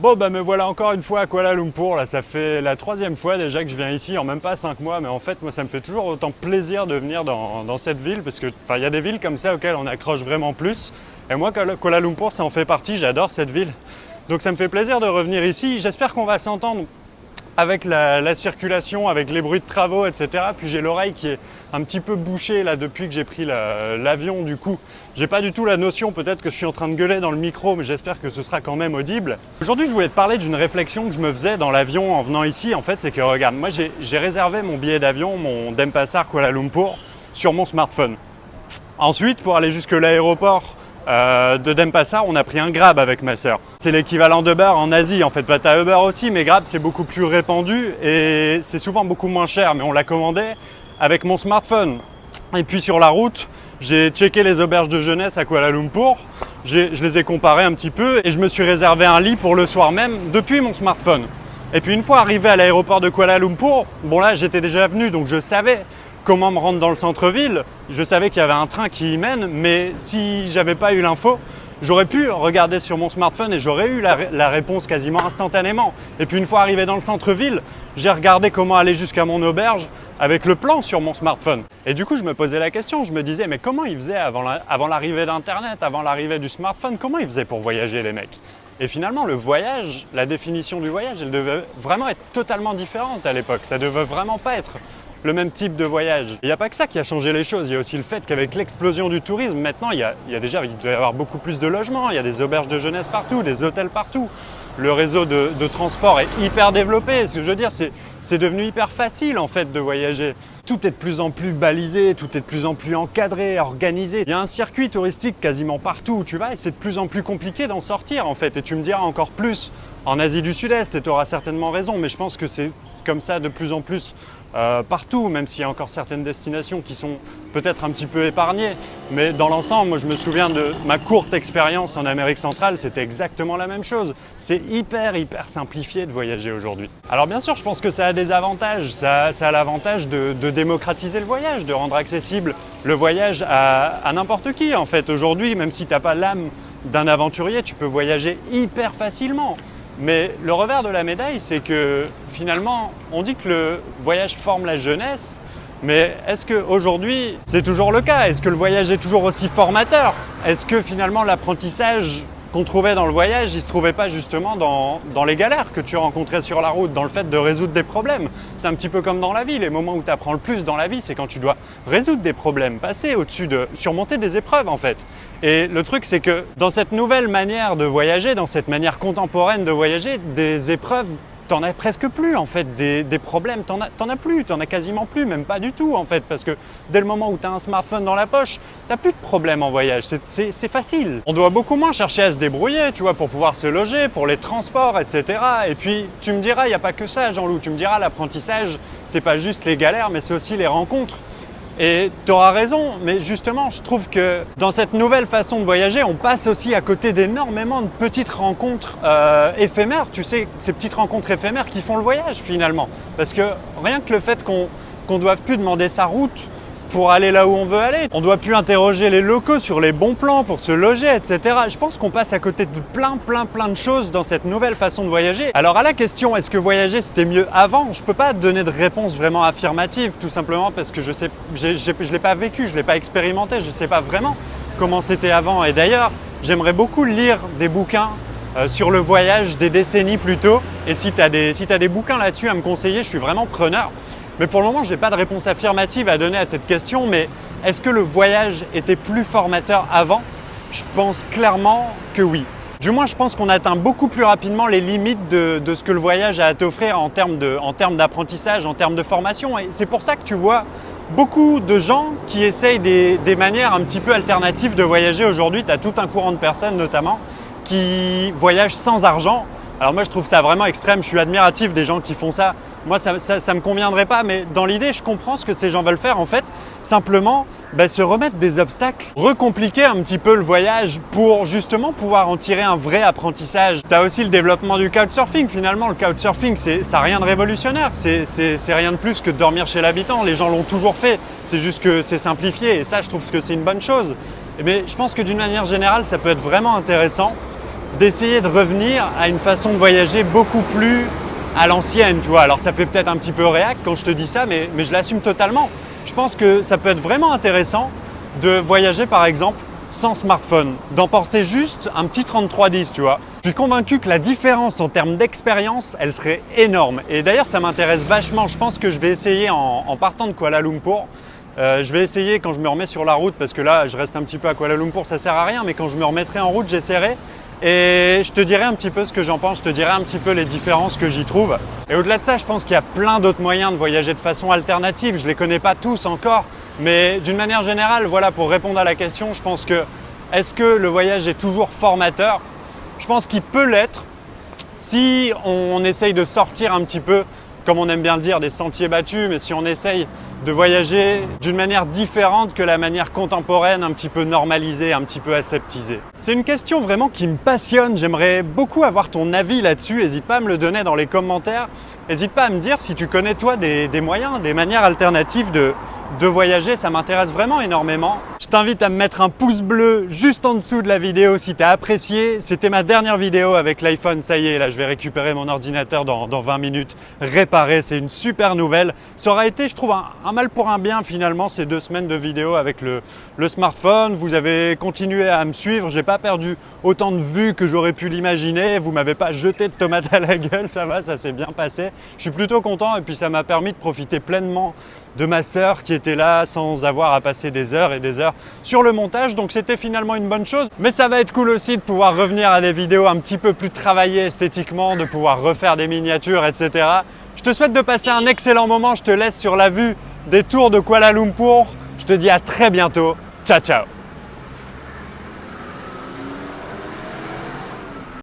Bon bah me voilà encore une fois à Kuala Lumpur, là ça fait la 3e fois déjà que je viens ici en même pas 5 mois, mais en fait moi ça me fait toujours autant plaisir de venir dans cette ville parce que il y a des villes comme ça auxquelles on accroche vraiment plus et moi Kuala Lumpur ça en fait partie, j'adore cette ville donc ça me fait plaisir de revenir ici, j'espère qu'on va s'entendre avec la circulation, avec les bruits de travaux, etc. Puis j'ai l'oreille qui est un petit peu bouchée là depuis que j'ai pris l'avion du coup. J'ai pas du tout la notion, peut-être que je suis en train de gueuler dans le micro, mais j'espère que ce sera quand même audible. Aujourd'hui, je voulais te parler d'une réflexion que je me faisais dans l'avion en venant ici. En fait, c'est que regarde, moi j'ai réservé mon billet d'avion, mon Denpasar Kuala Lumpur, sur mon smartphone. Ensuite, pour aller jusque l'aéroport de Denpasar, on a pris un Grab avec ma sœur. C'est l'équivalent d'Uber en Asie en fait. Bah, t'as Uber aussi, mais Grab c'est beaucoup plus répandu et c'est souvent beaucoup moins cher. Mais on l'a commandé avec mon smartphone. Et puis sur la route, j'ai checké les auberges de jeunesse à Kuala Lumpur. Je les ai comparées un petit peu et je me suis réservé un lit pour le soir même depuis mon smartphone. Et puis une fois arrivé à l'aéroport de Kuala Lumpur, bon là j'étais déjà venu donc je savais comment me rendre dans le centre-ville. Je savais qu'il y avait un train qui y mène, mais si j'avais pas eu l'info, j'aurais pu regarder sur mon smartphone et j'aurais eu la réponse quasiment instantanément. Et puis une fois arrivé dans le centre-ville, j'ai regardé comment aller jusqu'à mon auberge avec le plan sur mon smartphone. Et du coup, je me posais la question, je me disais, mais comment ils faisaient avant l'arrivée d'Internet, avant l'arrivée du smartphone, comment ils faisaient pour voyager les mecs ? Et finalement, le voyage, la définition du voyage, elle devait vraiment être totalement différente à l'époque. Ça devait vraiment pas être le même type de voyage. Il n'y a pas que ça qui a changé les choses, il y a aussi le fait qu'avec l'explosion du tourisme, maintenant il doit y avoir beaucoup plus de logements, il y a des auberges de jeunesse partout, des hôtels partout. Le réseau de transport est hyper développé, ce que je veux dire, c'est devenu hyper facile en fait de voyager. Tout est de plus en plus balisé, tout est de plus en plus encadré, organisé. Il y a un circuit touristique quasiment partout où tu vas et c'est de plus en plus compliqué d'en sortir en fait. Et tu me diras encore plus en Asie du Sud-Est et tu auras certainement raison, mais je pense que c'est comme ça de plus en plus partout, même s'il y a encore certaines destinations qui sont peut-être un petit peu épargnées. Mais dans l'ensemble, moi je me souviens de ma courte expérience en Amérique centrale, c'était exactement la même chose. C'est hyper simplifié de voyager aujourd'hui. Alors bien sûr, je pense que ça a des avantages. Ça a l'avantage de démocratiser le voyage, de rendre accessible le voyage à n'importe qui. En fait, aujourd'hui, même si tu n'as pas l'âme d'un aventurier, tu peux voyager hyper facilement. Mais le revers de la médaille, c'est que finalement, on dit que le voyage forme la jeunesse, mais est-ce qu'aujourd'hui, c'est toujours le cas ? Est-ce que le voyage est toujours aussi formateur ? Est-ce que finalement, l'apprentissage qu'on trouvait dans le voyage, il ne se trouvait pas justement dans les galères que tu rencontrais sur la route, dans le fait de résoudre des problèmes ? C'est un petit peu comme dans la vie, les moments où tu apprends le plus dans la vie, c'est quand tu dois résoudre des problèmes, passer au-dessus surmonter des épreuves en fait. Et le truc, c'est que dans cette nouvelle manière de voyager, dans cette manière contemporaine de voyager, des épreuves, t'en as presque plus en fait, des problèmes, t'en as plus, t'en as quasiment plus, même pas du tout en fait, parce que dès le moment où t'as un smartphone dans la poche, t'as plus de problèmes en voyage, c'est facile. On doit beaucoup moins chercher à se débrouiller, tu vois, pour pouvoir se loger, pour les transports, etc. Et puis tu me diras, il n'y a pas que ça Jean-Loup, tu me diras, l'apprentissage, c'est pas juste les galères, mais c'est aussi les rencontres. Et tu auras raison, mais justement, je trouve que dans cette nouvelle façon de voyager, on passe aussi à côté d'énormément de petites rencontres éphémères, tu sais, ces petites rencontres éphémères qui font le voyage finalement. Parce que rien que le fait qu'on ne doive plus demander sa route pour aller là où on veut aller, on ne doit plus interroger les locaux sur les bons plans pour se loger, etc. Je pense qu'on passe à côté de plein de choses dans cette nouvelle façon de voyager. Alors à la question, est-ce que voyager c'était mieux avant ? Je ne peux pas donner de réponse vraiment affirmative, tout simplement parce que je l'ai pas vécu, je l'ai pas expérimenté, je ne sais pas vraiment comment c'était avant. Et d'ailleurs, j'aimerais beaucoup lire des bouquins sur le voyage des décennies plus tôt. Et si tu as des bouquins là-dessus à me conseiller, je suis vraiment preneur. Mais pour le moment, je n'ai pas de réponse affirmative à donner à cette question, mais est-ce que le voyage était plus formateur avant ? Je pense clairement que oui. Du moins, je pense qu'on atteint beaucoup plus rapidement les limites de ce que le voyage a à t'offrir en termes d'apprentissage, en termes de formation. Et c'est pour ça que tu vois beaucoup de gens qui essayent des manières un petit peu alternatives de voyager aujourd'hui. Tu as tout un courant de personnes notamment qui voyagent sans argent. Alors moi je trouve ça vraiment extrême, je suis admiratif des gens qui font ça. Moi ça me conviendrait pas, mais dans l'idée je comprends ce que ces gens veulent faire en fait. Simplement se remettre des obstacles, recompliquer un petit peu le voyage pour justement pouvoir en tirer un vrai apprentissage. Tu as aussi le développement du couchsurfing finalement. Le couchsurfing ça n'a rien de révolutionnaire, c'est rien de plus que de dormir chez l'habitant. Les gens l'ont toujours fait, c'est juste que c'est simplifié et ça je trouve que c'est une bonne chose. Mais je pense que d'une manière générale ça peut être vraiment intéressant d'essayer de revenir à une façon de voyager beaucoup plus à l'ancienne, tu vois. Alors ça fait peut-être un petit peu réac quand je te dis ça, mais je l'assume totalement. Je pense que ça peut être vraiment intéressant de voyager par exemple sans smartphone, d'emporter juste un petit 3310, tu vois. Je suis convaincu que la différence en termes d'expérience, elle serait énorme. Et d'ailleurs, ça m'intéresse vachement. Je pense que je vais essayer en partant de Kuala Lumpur. Je vais essayer quand je me remets sur la route, parce que là, je reste un petit peu à Kuala Lumpur, ça sert à rien, mais quand je me remettrai en route, j'essaierai. Et je te dirai un petit peu ce que j'en pense, je te dirai un petit peu les différences que j'y trouve. Et au-delà de ça, je pense qu'il y a plein d'autres moyens de voyager de façon alternative. Je ne les connais pas tous encore, mais d'une manière générale, voilà, pour répondre à la question, je pense que est-ce que le voyage est toujours formateur? Je pense qu'il peut l'être si on essaye de sortir un petit peu, comme on aime bien le dire, des sentiers battus, mais si on essaye de voyager d'une manière différente que la manière contemporaine, un petit peu normalisée, un petit peu aseptisée. C'est une question vraiment qui me passionne, j'aimerais beaucoup avoir ton avis là-dessus, n'hésite pas à me le donner dans les commentaires, n'hésite pas à me dire si tu connais toi des moyens, des manières alternatives de voyager, ça m'intéresse vraiment énormément. Je t'invite à me mettre un pouce bleu juste en dessous de la vidéo si tu as apprécié. C'était ma dernière vidéo avec l'iPhone, ça y est, là je vais récupérer mon ordinateur dans 20 minutes, réparé, c'est une super nouvelle. Ça aura été, je trouve, un mal pour un bien finalement ces 2 semaines de vidéo avec le smartphone. Vous avez continué à me suivre, j'ai pas perdu autant de vues que j'aurais pu l'imaginer, vous m'avez pas jeté de tomates à la gueule, ça va, ça s'est bien passé. Je suis plutôt content et puis ça m'a permis de profiter pleinement de ma sœur qui était là sans avoir à passer des heures et des heures sur le montage, donc c'était finalement une bonne chose. Mais ça va être cool aussi de pouvoir revenir à des vidéos un petit peu plus travaillées esthétiquement, de pouvoir refaire des miniatures, etc. Je te souhaite de passer un excellent moment, je te laisse sur la vue des tours de Kuala Lumpur. Je te dis à très bientôt, ciao ciao.